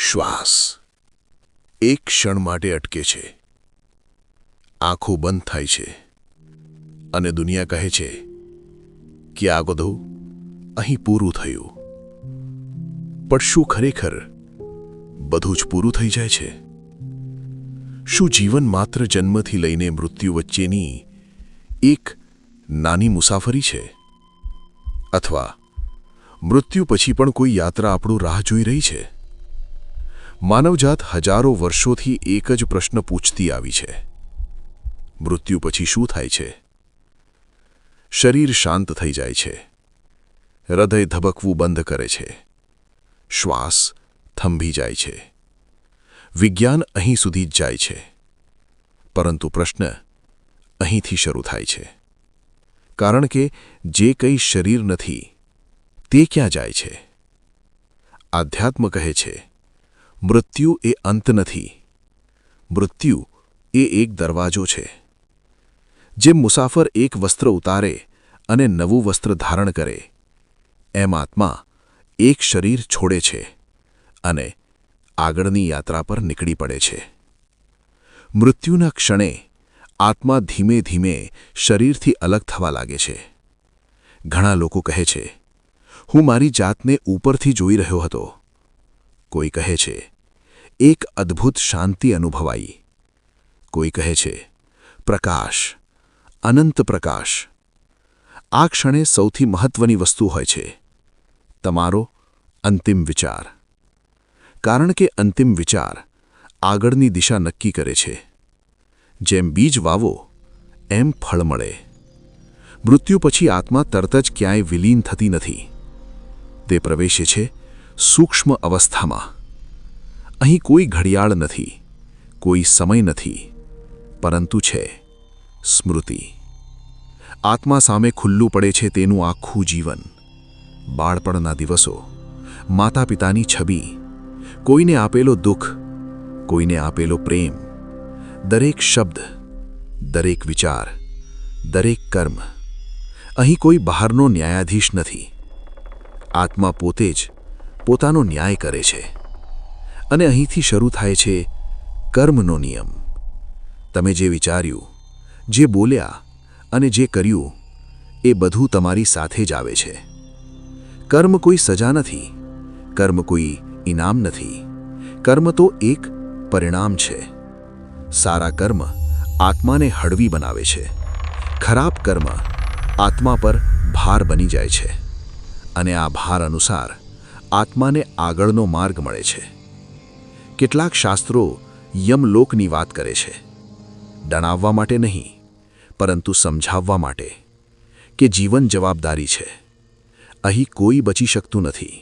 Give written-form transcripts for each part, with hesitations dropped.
શ્વાસ એક ક્ષણ માટે અટકે છે, આંખો બંધ થાય છે અને દુનિયા કહે છે કે આ બધું અહીં પૂરું થયું. પણ શું ખરેખર બધું જ પૂરું થઈ જાય છે? શું જીવન માત્ર જન્મથી લઈને મૃત્યુ વચ્ચેની એક નાની મુસાફરી છે? અથવા મૃત્યુ પછી પણ કોઈ યાત્રા આપણું રાહ જોઈ રહી છે? માનવજાત હજારો વર્ષોથી એક જ પ્રશ્ન પૂછતી આવી છે: મૃત્યુ પછી શું થાય છે? શરીર શાંત થઈ જાય છે, હૃદય ધબકવું બંધ કરે છે, શ્વાસ થંભી જાય છે. વિજ્ઞાન અહીં સુધી જ જાય છે, પરંતુ પ્રશ્ન અહીંથી શરૂ થાય છે. કારણ કે જે કંઈ શરીર નથી તે ક્યાં જાય છે? આધ્યાત્મ કહે છે, મૃત્યુ એ અંત નથી, મૃત્યુ એ એક દરવાજો છે. જેમ મુસાફર એક વસ્ત્ર ઉતારે અને નવું વસ્ત્ર ધારણ કરે, એમ આત્મા એક શરીર છોડે છે અને આગળની યાત્રા પર નીકળી પડે છે. મૃત્યુના ક્ષણે આત્મા ધીમે ધીમે શરીરથી અલગ થવા લાગે છે. ઘણા લોકો કહે છે, હું મારી જાતને ઉપરથી જોઈ રહ્યો હતો. કોઈ કહે છે, એક અદ્ભુત શાંતિ અનુભવાઈ. કોઈ કહે છે, પ્રકાશ, અનંત પ્રકાશ. આ ક્ષણે સૌથી મહત્વની વસ્તુ હોય છે તમારો અંતિમ વિચાર. કારણ કે અંતિમ વિચાર આગળની દિશા નક્કી કરે છે. જેમ બીજ વાવો એમ ફળ મળે. મૃત્યુ પછી આત્મા તરત જ ક્યાંય વિલીન થતી નથી. તે પ્રવેશે છે સૂક્ષ્મ અવસ્થામાં. અહીં કોઈ ઘડિયાળ નથી, કોઈ સમય નથી, પરંતુ છે સ્મૃતિ. આત્મા સામે ખુલ્લું પડે છે તેનું આખું જીવન. બાળપણના દિવસો, માતા પિતાની છબી, કોઈને આપેલો દુઃખ, કોઈને આપેલો પ્રેમ, દરેક શબ્દ, દરેક વિચાર, દરેક કર્મ. અહીં કોઈ બહારનો ન્યાયાધીશ નથી. આત્મા પોતે જ પોતાનો ન્યાય કરે છે. અને અહીંથી શરૂ થાય છે કર્મનો નિયમ. તમે જે વિચાર્યું, જે બોલ્યા અને જે કર્યું, એ બધું તમારી સાથે જ આવે છે. કર્મ કોઈ સજા નથી, કર્મ કોઈ ઇનામ નથી. કર્મ તો એક પરિણામ છે. સારા કર્મ આત્માને હળવી બનાવે છે. ખરાબ કર્મ આત્મા પર ભાર બની જાય છે. અને આ ભાર અનુસાર આત્માને આગળનો માર્ગ મળે છે. કેટલાક શાસ્ત્રો યમલોકની વાત કરે છે. ડણાવવા માટે નહીં, પરંતુ સમજાવવા માટે કે જીવન જવાબદારી છે. અહીં કોઈ બચી શકતું નથી.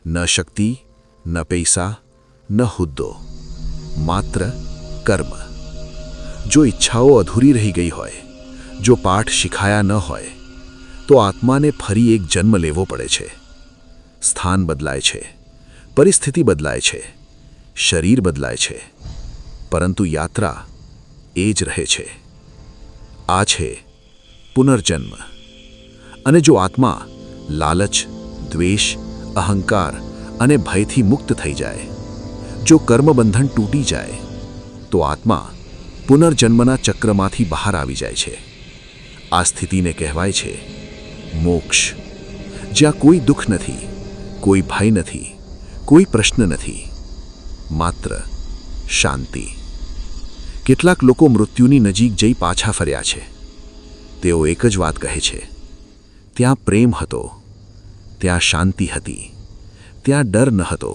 ન શક્તિ, ન પૈસા, ન હુદ્દો, માત્ર કર્મ. જો ઈચ્છાઓ અધૂરી રહી ગઈ હોય, જો પાઠ શીખાયા ન હોય, તો આત્માને ફરી એક જન્મ લેવો પડે છે. સ્થાન બદલાય છે, પરિસ્થિતિ બદલાય છે, શરીર બદલાય છે, પરંતુ યાત્રા એ જ રહે છે. આ છે પુનર્જન્મ. અને જો આત્મા લાલચ, દ્વેષ, અહંકાર અને ભયથી મુક્ત થઈ જાય, જો કર્મબંધન તૂટી જાય, તો આત્મા પુનર્જન્મના ચક્રમાંથી બહાર આવી જાય છે. આ સ્થિતિને કહેવાય છે મોક્ષ. જ્યાં કોઈ દુઃખ નથી, કોઈ ભય નથી, કોઈ પ્રશ્ન નથી, માત્ર શાંતિ. કેટલાક લોકો મૃત્યુની નજીક જઈ પાછા ફર્યા છે. તેઓ એક જ વાત કહે છે, ત્યાં પ્રેમ હતો, ત્યાં શાંતિ હતી, ત્યાં ડર ન હતો.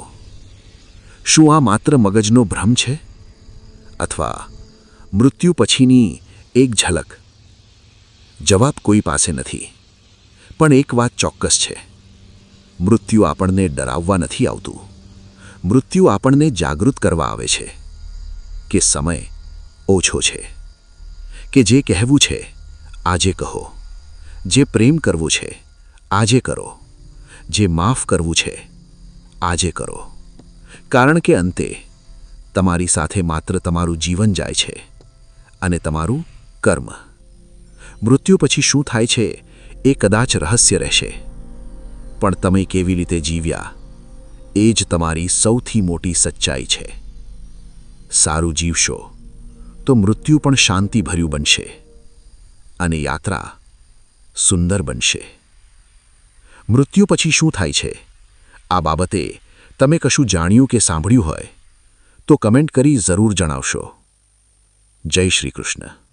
શું આ માત્ર મગજનો ભ્રમ છે? અથવા મૃત્યુ પછીની એક ઝલક? જવાબ કોઈ પાસે નથી. પણ એક વાત ચોક્કસ છે, મૃત્યુ આપણને ડરાવવા નથી આવતું. મૃત્યુ આપણને જાગૃત કરવા આવે છે કે સમય ઓછો છે, કે જે કહેવું છે આજે કહો, જે પ્રેમ કરવું છે આજે કરો, જે માફ કરવું છે આજે કરો. કારણ કે અંતે તમારી સાથે માત્ર તમારું જીવન જાય છે અને તમારું કર્મ. મૃત્યુ પછી શું થાય છે એ કદાચ રહસ્ય રહેશે, પણ તમે કેવી રીતે જીવ્યા એ જ તમારી સૌથી મોટી સચ્ચાઈ છે. સારું જીવશો તો મૃત્યુ પણ શાંતિભર્યું બનશે અને યાત્રા સુંદર બનશે. મૃત્યુ પછી શું થાય છે, આ બાબતે તમે કશું જાણ્યું કે સાંભળ્યું હોય તો કમેન્ટ કરી જરૂર જણાવશો. જય શ્રી કૃષ્ણ.